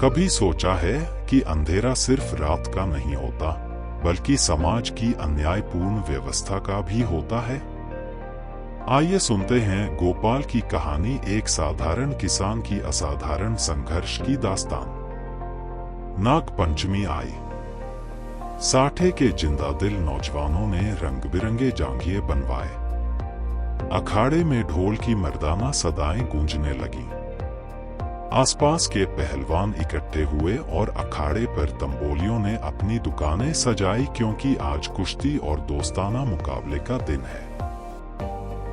कभी सोचा है कि अंधेरा सिर्फ रात का नहीं होता, बल्कि समाज की अन्यायपूर्ण व्यवस्था का भी होता है? आइए सुनते हैं गोपाल की कहानी, एक साधारण किसान की असाधारण संघर्ष की दास्तान। नाग पंचमी आई। साठे के जिंदादिल नौजवानों ने रंग बिरंगे जांघिए बनवाए। अखाड़े में ढोल की मर्दाना सदाएं गूंजने लगीं। आसपास के पहलवान इकट्ठे हुए और अखाड़े पर तंबोलियों ने अपनी दुकानें सजाई, क्योंकि आज कुश्ती और दोस्ताना मुकाबले का दिन है।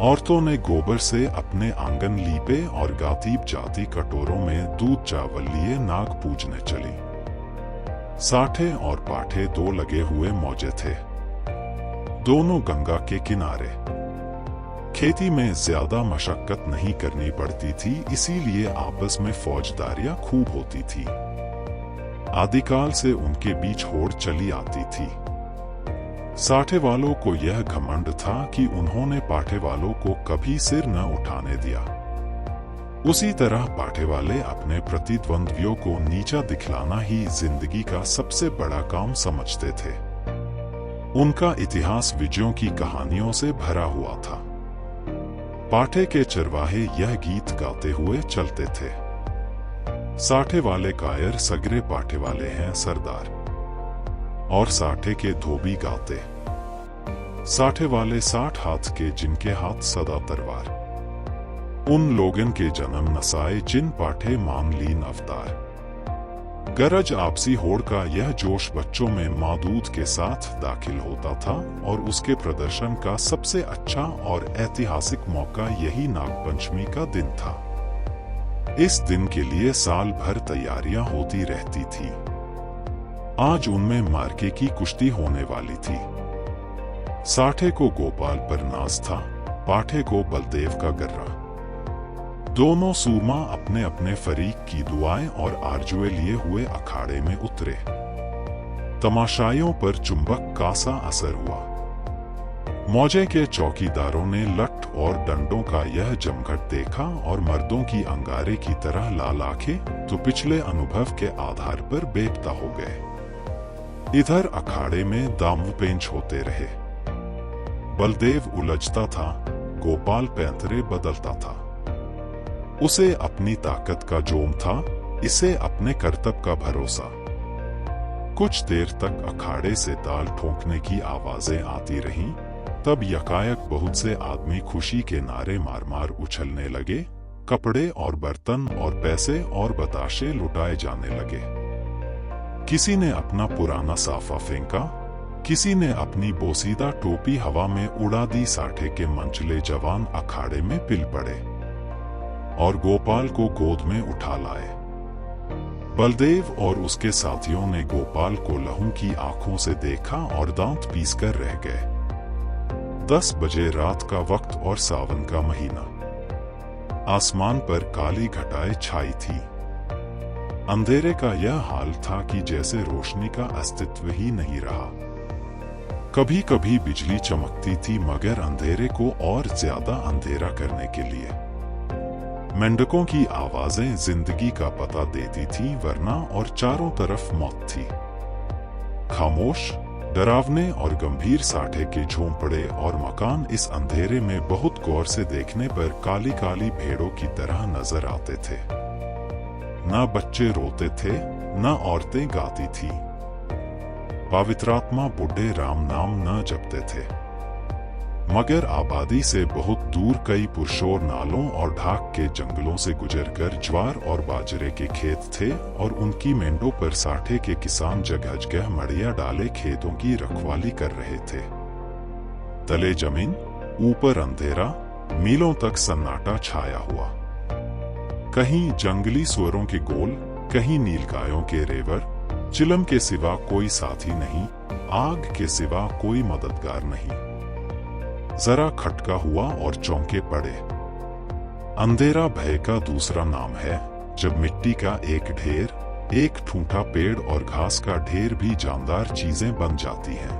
औरतों ने गोबर से अपने आंगन लीपे और गातीब जाती कटोरों में दूध चावल लिए नाग पूजने चली। साठे और पाठे दो लगे हुए मौजे थे, दोनों गंगा के किनारे। खेती में ज्यादा मशक्कत नहीं करनी पड़ती थी, इसीलिए आपस में फौजदारियां खूब होती थी। आदिकाल से उनके बीच होड़ चली आती थी। साठे वालों को यह घमंड था कि उन्होंने पाठे वालों को कभी सिर न उठाने दिया। उसी तरह पाठे वाले अपने प्रतिद्वंद्वियों को नीचा दिखलाना ही जिंदगी का सबसे बड़ा काम समझते थे। उनका इतिहास विजयों की कहानियों से भरा हुआ था। पाठे के चरवाहे यह गीत गाते हुए चलते थे। साठे वाले कायर सगरे पाठे वाले हैं सरदार, और साठे के धोबी गाते। साठे वाले 60 हाथ के जिनके हाथ सदा तलवार। उन लोगन के जन्म नसाए जिन पाठे मान लीन अवतार। गरज आपसी होड़ का यह जोश बच्चों में माँ दूध के साथ दाखिल होता था, और उसके प्रदर्शन का सबसे अच्छा और ऐतिहासिक मौका यही नागपंचमी का दिन था। इस दिन के लिए साल भर तैयारियां होती रहती थी। आज उनमें मार्के की कुश्ती होने वाली थी। साठे को गोपाल पर नाज था, पाठे को बलदेव का गर्रा। दोनों सूरमा अपने अपने फरीक की दुआएं और आरजुए लिए हुए अखाड़े में उतरे। तमाशाइयों पर चुंबक का सा असर हुआ। मौजे के चौकीदारों ने लठ और डंडों का यह जमघट देखा और मर्दों की अंगारे की तरह लाल आंखें तो पिछले अनुभव के आधार पर बेपता हो गए। इधर अखाड़े में दामपेंच होते रहे। बलदेव उलझता था, गोपाल पैंतरे बदलता था। उसे अपनी ताकत का जोम था, इसे अपने कर्तव्य का भरोसा। कुछ देर तक अखाड़े से ताल ठोंकने की आवाजें आती रहीं, तब यकायक बहुत से आदमी खुशी के नारे मार मार उछलने लगे। कपड़े और बर्तन और पैसे और बताशे लुटाए जाने लगे। किसी ने अपना पुराना साफा फेंका, किसी ने अपनी बोसीदा टोपी हवा में उड़ा दी। साठे के मंचले जवान अखाड़े में पिल पड़े और गोपाल को गोद में उठा लाए। बलदेव और उसके साथियों ने गोपाल को लहू की आंखों से देखा और दांत पीसकर रह गए। 10 बजे रात का वक्त और सावन का महीना। आसमान पर काली घटाएं छाई थी। अंधेरे का यह हाल था कि जैसे रोशनी का अस्तित्व ही नहीं रहा। कभी कभी बिजली चमकती थी, मगर अंधेरे को और ज्यादा अंधेरा करने के लिए। मेंढकों की आवाजें जिंदगी का पता देती थी, वरना और चारों तरफ मौत थी। खामोश, डरावने और गंभीर साठे के झोंपड़े और मकान इस अंधेरे में बहुत गौर से देखने पर काली काली भेड़ों की तरह नजर आते थे। ना बच्चे रोते थे, ना औरतें गाती थी। पवित्रात्मा बुढ़े राम नाम न जपते थे। मगर आबादी से बहुत दूर कई पुरशोर नालों और ढाक के जंगलों से गुजरकर ज्वार और बाजरे के खेत थे, और उनकी मेंढों पर साठे के किसान जगह जगह मड़िया डाले खेतों की रखवाली कर रहे थे। तले जमीन, ऊपर अंधेरा, मीलों तक सन्नाटा छाया हुआ। कहीं जंगली सुअरों के गोल, कहीं नीलगायों के रेवर। चिलम के सिवा कोई साथी नहीं, आग के सिवा कोई मददगार नहीं। जरा खटका हुआ और चौंके पड़े। अंधेरा भय का दूसरा नाम है, जब मिट्टी का एक ढेर, एक ठूंठा पेड़ और घास का ढेर भी जानदार चीजें बन जाती हैं।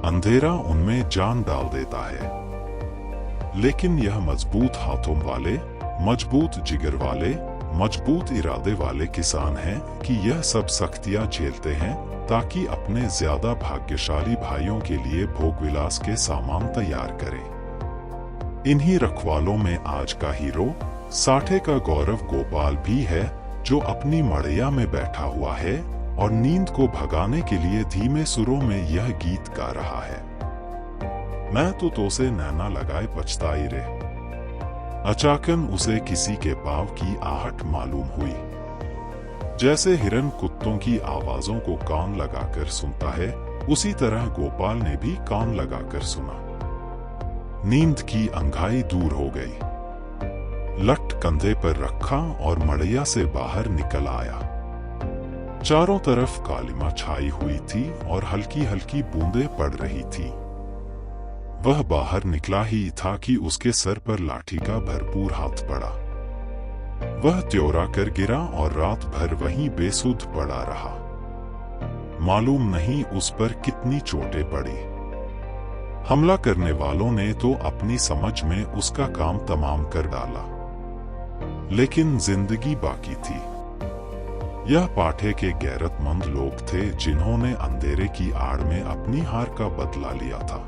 अंधेरा उनमें जान डाल देता है। लेकिन यह मजबूत हाथों वाले, मजबूत जिगर वाले, मजबूत इरादे वाले किसान हैं कि यह सब सख्तियां झेलते हैं ताकि अपने ज्यादा भाग्यशाली भाइयों के लिए भोगविलास के सामान तैयार करें। इन्हीं रखवालों में आज का हीरो साठे का गौरव गोपाल भी है, जो अपनी मड़ैया में बैठा हुआ है और नींद को भगाने के लिए धीमे सुरों में यह गीत गा रहा है। मैं तो से नैना लगाए पछताई रे। अचाकन उसे किसी के पांव की आहट मालूम हुई। जैसे हिरन कुत्तों की आवाजों को कान लगाकर सुनता है, उसी तरह गोपाल ने भी कान लगाकर सुना। नींद की अंघाई दूर हो गई। लठ कंधे पर रखा और मड़ैया से बाहर निकल आया। चारों तरफ कालिमा छाई हुई थी और हल्की हल्की बूंदें पड़ रही थी। वह बाहर निकला ही था कि उसके सर पर लाठी का भरपूर हाथ पड़ा। वह त्योरा कर गिरा और रात भर वहीं बेसुध पड़ा रहा। मालूम नहीं उस पर कितनी चोटें पड़ी। हमला करने वालों ने तो अपनी समझ में उसका काम तमाम कर डाला, लेकिन जिंदगी बाकी थी। यह पाठे के गैरतमंद लोग थे जिन्होंने अंधेरे की आड़ में अपनी हार का बदला लिया था।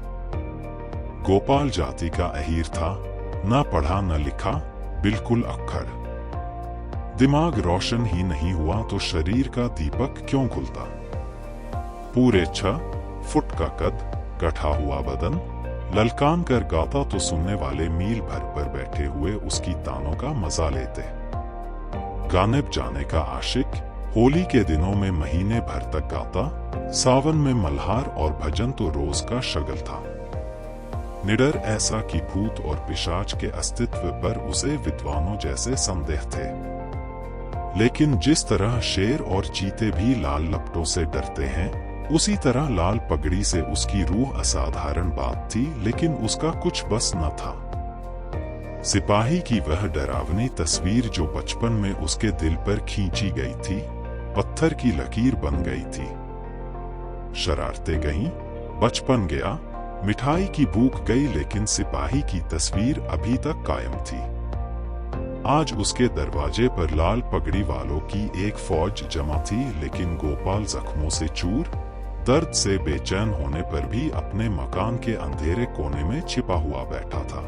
गोपाल जाति का अहीर था, न पढ़ा न लिखा, बिल्कुल अक्खड़। दिमाग रोशन ही नहीं हुआ तो शरीर का दीपक क्यों खुलता। पूरे 6 फुट का कद, गठा हुआ बदन, ललकान कर गाता तो सुनने वाले मील भर पर बैठे हुए उसकी तानों का मजा लेते। गाने बजाने का आशिक, होली के दिनों में महीने भर तक गाता, सावन में मल्हार और भजन तो रोज का शगल था। निडर ऐसा कि भूत और पिशाच के अस्तित्व पर उसे विद्वानों जैसे संदेह थे। लेकिन जिस तरह शेर और चीते भी लाल लपटों से डरते हैं, उसी तरह लाल पगड़ी से उसकी रूह असाधारण बात थी, लेकिन उसका कुछ बस न था। सिपाही की वह डरावनी तस्वीर जो बचपन में उसके दिल पर खींची गई थी, पत्थर की लकीर बन गई थी। शरारतें गईं, बचपन गया, मिठाई की भूख गई, लेकिन सिपाही की तस्वीर अभी तक कायम थी। आज उसके दरवाजे पर लाल पगड़ी वालों की एक फौज जमा थी, लेकिन गोपाल जख्मों से चूर, दर्द से बेचैन होने पर भी अपने मकान के अंधेरे कोने में छिपा हुआ बैठा था।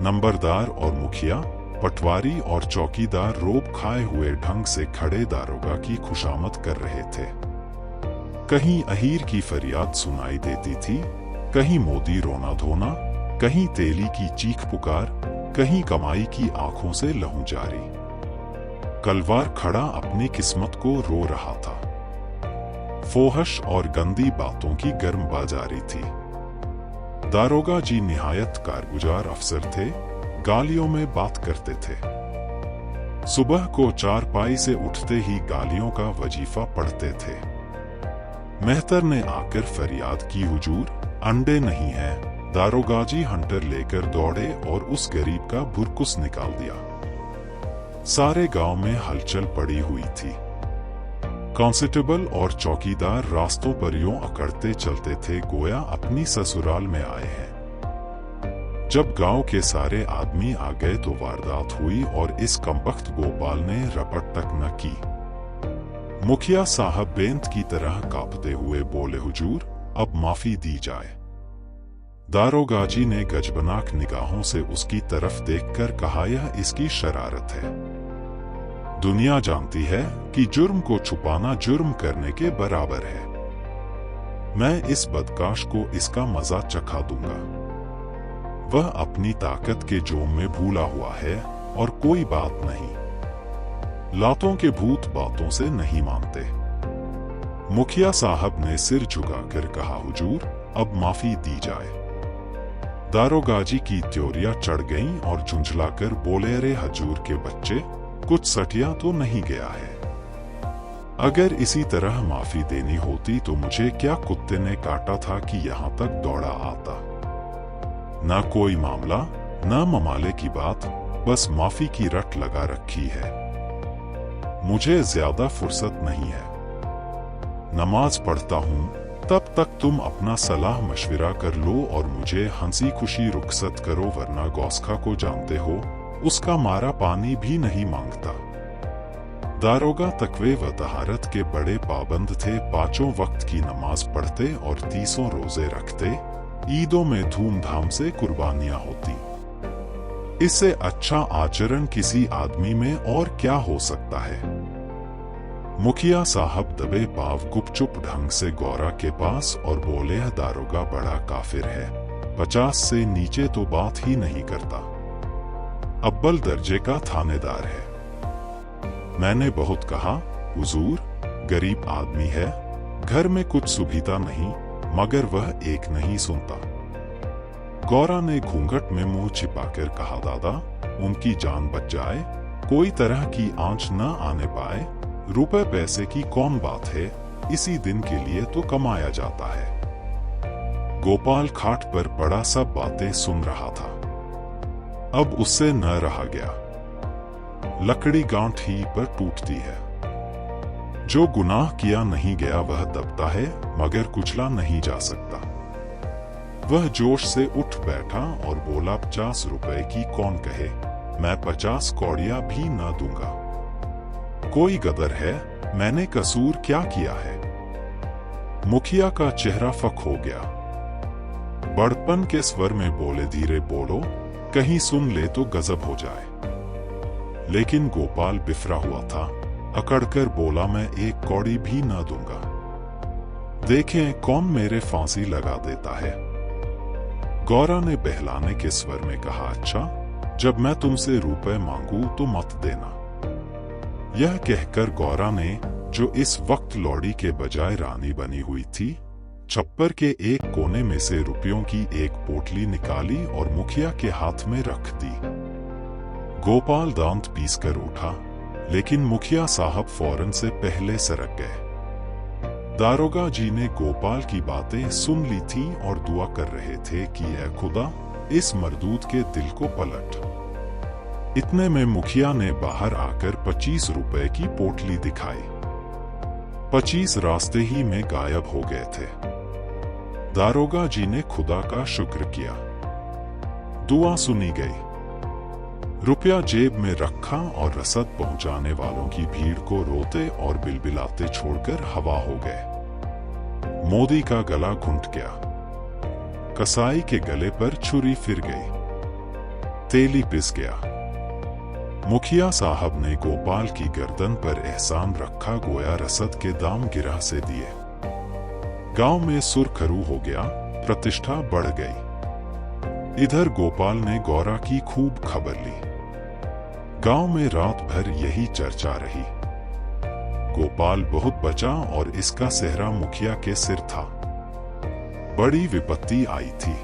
नंबरदार और मुखिया, पटवारी और चौकीदार रोब खाए हुए ढंग से खड़े दारोगा की खुशामद कर रहे थे। कहीं अहीर की फरियाद सुनाई देती थी, कहीं मोदी रोना धोना, कहीं तेली की चीख पुकार, कहीं कमाई की आंखों से लहू जारी। कलवार खड़ा अपनी किस्मत को रो रहा था। फोहश और गंदी बातों की गर्म बाजारी थी। दारोगा जी निहायत कारगुजार अफसर थे, गालियों में बात करते थे। सुबह को चारपाई से उठते ही गालियों का वजीफा पढ़ते थे। मेहतर ने आकर फरियाद की, हुजूर अंडे नहीं है। दारोगाजी हंटर लेकर दौड़े और उस गरीब का बुरकुस निकाल दिया। सारे गांव में हलचल पड़ी हुई थी। कांस्टेबल और चौकीदार रास्तों पर यूं अकड़ते चलते थे गोया अपनी ससुराल में आए हैं। जब गांव के सारे आदमी आ गए तो वारदात हुई और इस कमबख्त गोपाल ने रपट तक न की। मुखिया साहब बेंत की तरह कांपते हुए बोले, हुजूर अब माफी दी जाए। दारोगाजी ने गजबनाक निगाहों से उसकी तरफ देखकर कहा, यह इसकी शरारत है। दुनिया जानती है कि जुर्म को छुपाना जुर्म करने के बराबर है। मैं इस बदकाश को इसका मजा चखा दूंगा। वह अपनी ताकत के जोम में भूला हुआ है और कोई बात नहीं। लातों के भूत बातों से नहीं मानते। मुखिया साहब ने सिर झुकाकर कहा, हुजूर अब माफी दी जाए। दारोगाजी की त्योरियां चढ़ गईं और झुंझलाकर बोले, अरे हजूर के बच्चे, कुछ सटिया तो नहीं गया है। अगर इसी तरह माफी देनी होती तो मुझे क्या कुत्ते ने काटा था कि यहाँ तक दौड़ा आता। ना कोई मामला, ना ममाले की बात, बस माफी की रट लगा रखी है। मुझे ज्यादा फुर्सत नहीं है। नमाज पढ़ता हूँ, तब तक तुम अपना सलाह मशविरा कर लो और मुझे हंसी खुशी रुखसत करो, वरना गौसखा को जानते हो, उसका मारा पानी भी नहीं मांगता। दारोगा तकवे व तहारत के बड़े पाबंद थे, 5 वक्त की नमाज पढ़ते और 30 रोजे रखते। ईदों में धूमधाम से कुर्बानियां होती। इससे अच्छा आचरण किसी आदमी में और क्या हो सकता है। मुखिया साहब दबे पाव गुपचुप ढंग से गौरा के पास और बोले, दारोगा बड़ा काफिर है, 50 से नीचे तो बात ही नहीं करता, अव्वल दर्जे का थानेदार है। मैंने बहुत कहा, हुजूर गरीब आदमी है, घर में कुछ सुविधा नहीं, मगर वह एक नहीं सुनता। गौरा ने घूंघट में मुंह छिपाकर कहा, दादा उनकी जान बच जाए, कोई तरह की आंच न आने पाए, रुपए पैसे की कौन बात है, इसी दिन के लिए तो कमाया जाता है। गोपाल खाट पर पड़ा सब बातें सुन रहा था। अब उससे न रहा गया। लकड़ी गांठ ही पर टूटती है। जो गुनाह किया नहीं गया वह दबता है, मगर कुचला नहीं जा सकता। वह जोश से उठ बैठा और बोला, 50 रुपए की कौन कहे, मैं 50 कौड़ियां भी ना दूंगा। कोई गदर है, मैंने कसूर क्या किया है। मुखिया का चेहरा फक हो गया। बड़पन के स्वर में बोले, धीरे बोलो, कहीं सुन ले तो गजब हो जाए। लेकिन गोपाल बिफरा हुआ था। अकड़कर बोला, मैं 1 कौड़ी भी ना दूंगा। देखें कौन मेरे फांसी लगा देता है। गौरा ने बहलाने के स्वर में कहा, अच्छा जब मैं तुमसे रुपए मांगू तो मत देना। यह कहकर गौरा ने, जो इस वक्त लौड़ी के बजाय रानी बनी हुई थी, छप्पर के एक कोने में से रुपयों की एक पोटली निकाली और मुखिया के हाथ में रख दी। गोपाल दांत पीसकर उठा, लेकिन मुखिया साहब फौरन से पहले सरक गए। दारोगा जी ने गोपाल की बातें सुन ली थी और दुआ कर रहे थे कि ऐ खुदा, इस मरदूद के दिल को पलट। इतने में मुखिया ने बाहर आकर 25 रुपए की पोटली दिखाई। 25 रास्ते ही में गायब हो गए थे। दारोगा जी ने खुदा का शुक्र किया। दुआ सुनी गई। रुपया जेब में रखा और रसद पहुंचाने वालों की भीड़ को रोते और बिलबिलाते छोड़कर हवा हो गए। मोदी का गला घुंट गया। कसाई के गले पर छुरी फिर गई। तेली पिस गया। मुखिया साहब ने गोपाल की गर्दन पर एहसान रखा, गोया रसद के दाम गिरह से दिए। गांव में सुरखरू हो गया, प्रतिष्ठा बढ़ गई। इधर गोपाल ने गौरा की खूब खबर ली। गांव में रात भर यही चर्चा रही। गोपाल बहुत बचा और इसका सेहरा मुखिया के सिर था। बड़ी विपत्ति आई थी,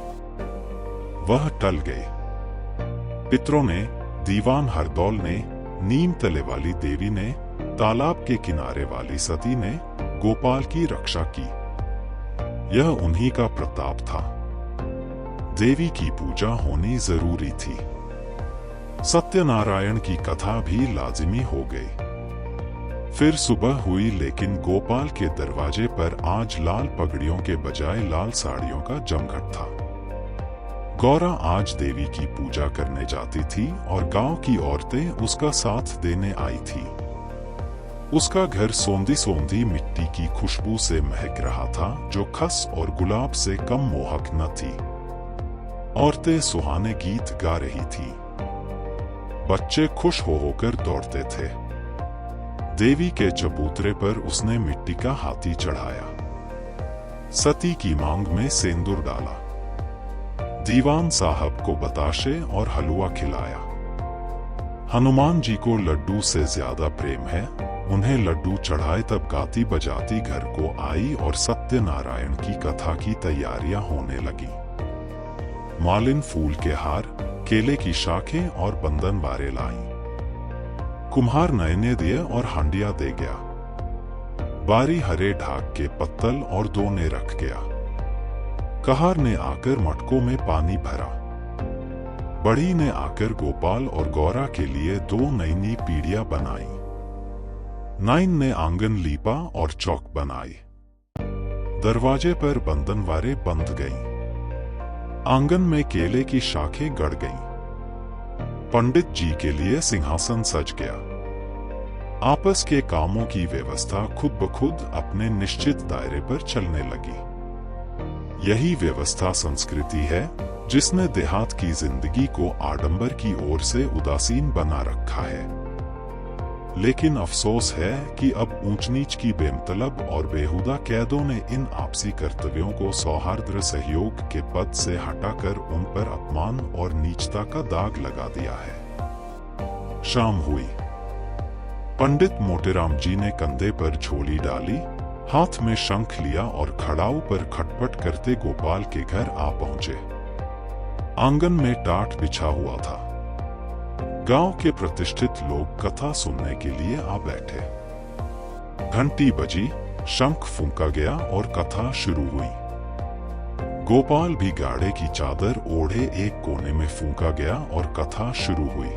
वह टल गई। पितरों ने, दीवान हरदौल ने, नीम तले वाली देवी ने, तालाब के किनारे वाली सती ने गोपाल की रक्षा की। यह उन्हीं का प्रताप था। देवी की पूजा होनी जरूरी थी। सत्यनारायण की कथा भी लाजिमी हो गई। फिर सुबह हुई, लेकिन गोपाल के दरवाजे पर आज लाल पगड़ियों के बजाय लाल साड़ियों का जमघट था। गौरा आज देवी की पूजा करने जाती थी और गांव की औरतें उसका साथ देने आई थी। उसका घर सोंधी सोंधी मिट्टी की खुशबू से महक रहा था, जो खस और गुलाब से कम मोहक न थी। औरतें सुहाने गीत गा रही थी। बच्चे खुश हो होकर दौड़ते थे। देवी के चबूतरे पर उसने मिट्टी का हाथी चढ़ाया। सती की मांग में सेंदूर डाला। दीवान साहब को बताशे और हलवा खिलाया। हनुमान जी को लड्डू से ज्यादा प्रेम है। उन्हें लड्डू चढ़ाए तब गाती बजाती घर को आई और सत्यनारायण की कथा की तैयारियां होने लगी। मालिन फूल के हार, केले की शाखें और बंधनवारे लाई। कुम्हार नयने दिए और हांडिया दे गया। बारी हरे ढाक के पत्तल और दोने रख गया। कहार ने आकर मटकों में पानी भरा। बढ़ी ने आकर गोपाल और गौरा के लिए 2 नई पीढ़ियां बनाई। नाइन ने आंगन लीपा और चौक बनाई। दरवाजे पर बंधनवारे बंध गईं। आंगन में केले की शाखें गड़ गईं। पंडित जी के लिए सिंहासन सज गया। आपस के कामों की व्यवस्था खुद ब खुद अपने निश्चित दायरे पर चलने लगी। यही व्यवस्था संस्कृति है जिसने देहात की जिंदगी को आडंबर की ओर से उदासीन बना रखा है। लेकिन अफसोस है कि अब ऊंच नीच की बेमतलब और बेहुदा कैदों ने इन आपसी कर्तव्यों को सौहार्द सहयोग के पद से हटाकर उन पर अपमान और नीचता का दाग लगा दिया है। शाम हुई। पंडित मोटेराम जी ने कंधे पर झोली डाली, हाथ में शंख लिया और खड़ाऊ पर खटपट करते गोपाल के घर आ पहुंचे। आंगन में टाट बिछा हुआ था। गांव के प्रतिष्ठित लोग कथा सुनने के लिए आ बैठे। घंटी बजी, शंख फूंका गया और कथा शुरू हुई। गोपाल भी गाड़े की चादर ओढ़े एक कोने में फूंका गया और कथा शुरू हुई।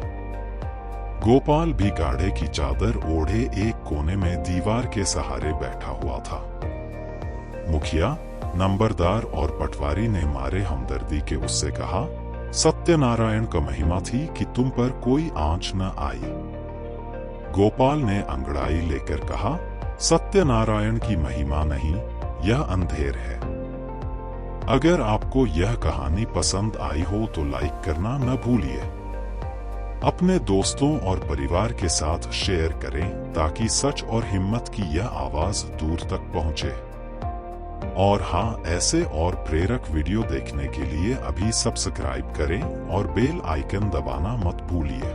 गोपाल भी गाड़े की चादर ओढ़े एक कोने में दीवार के सहारे बैठा हुआ था। मुखिया, नंबरदार और पटवारी ने मारे हमदर्दी के उससे कहा, सत्यनारायण का महिमा थी कि तुम पर कोई आंच न आई। गोपाल ने अंगड़ाई लेकर कहा, सत्यनारायण की महिमा नहीं, यह अंधेर है। अगर आपको यह कहानी पसंद आई हो तो लाइक करना न भूलिए। अपने दोस्तों और परिवार के साथ शेयर करें ताकि सच और हिम्मत की यह आवाज दूर तक पहुंचे। और हाँ, ऐसे और प्रेरक वीडियो देखने के लिए अभी सब्सक्राइब करें और बेल आइकन दबाना मत भूलिए।